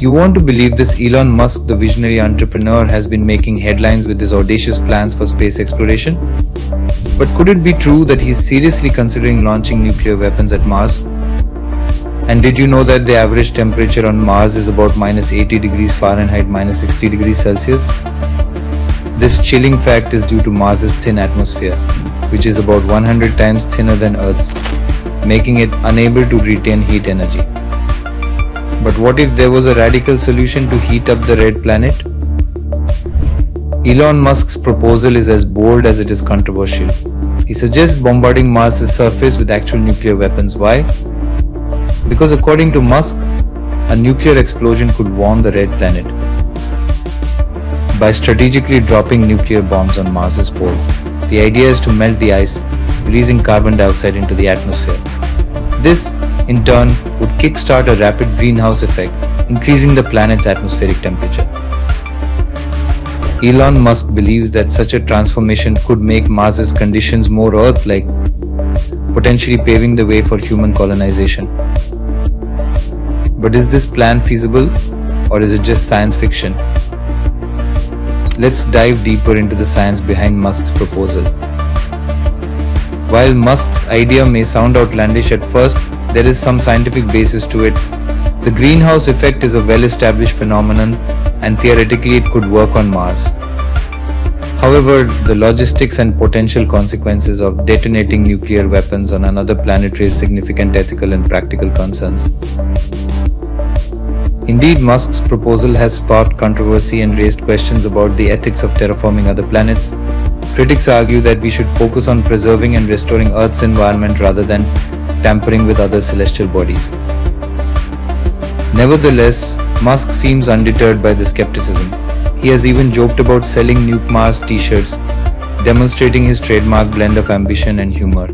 You want to believe this? Elon Musk, the visionary entrepreneur, has been making headlines with his audacious plans for space exploration. But could it be true that he's seriously considering launching nuclear weapons at Mars? And did you know that the average temperature on Mars is about minus 80 degrees Fahrenheit, minus 60 degrees Celsius? This chilling fact is due to Mars's thin atmosphere, which is about 100 times thinner than Earth's, making it unable to retain heat energy. But what if there was a radical solution to heat up the red planet? Elon Musk's proposal is as bold as it is controversial. He suggests bombarding Mars' surface with actual nuclear weapons. Why? Because according to Musk, a nuclear explosion could warm the red planet by strategically dropping nuclear bombs on Mars' poles. The idea is to melt the ice, releasing carbon dioxide into the atmosphere. This, in turn, would kickstart a rapid greenhouse effect, increasing the planet's atmospheric temperature. Elon Musk believes that such a transformation could make Mars' conditions more Earth-like, potentially paving the way for human colonization. But is this plan feasible, or is it just science fiction? Let's dive deeper into the science behind Musk's proposal. While Musk's idea may sound outlandish at first, there is some scientific basis to it. The greenhouse effect is a well-established phenomenon, and theoretically it could work on Mars. However, the logistics and potential consequences of detonating nuclear weapons on another planet raise significant ethical and practical concerns. Indeed, Musk's proposal has sparked controversy and raised questions about the ethics of terraforming other planets. Critics argue that we should focus on preserving and restoring Earth's environment rather than tampering with other celestial bodies. Nevertheless, Musk seems undeterred by the skepticism. He has even joked about selling Nuke Mars t-shirts, demonstrating his trademark blend of ambition and humor.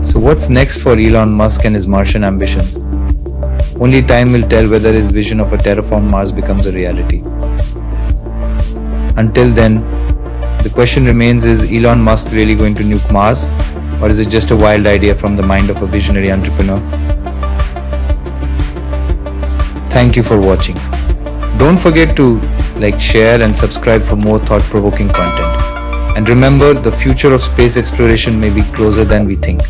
So what's next for Elon Musk and his Martian ambitions? Only time will tell whether his vision of a terraformed Mars becomes a reality. Until then, the question remains, is Elon Musk really going to nuke Mars, or is it just a wild idea from the mind of a visionary entrepreneur? Thank you for watching. Don't forget to like, share and subscribe for more thought-provoking content. And remember, the future of space exploration may be closer than we think.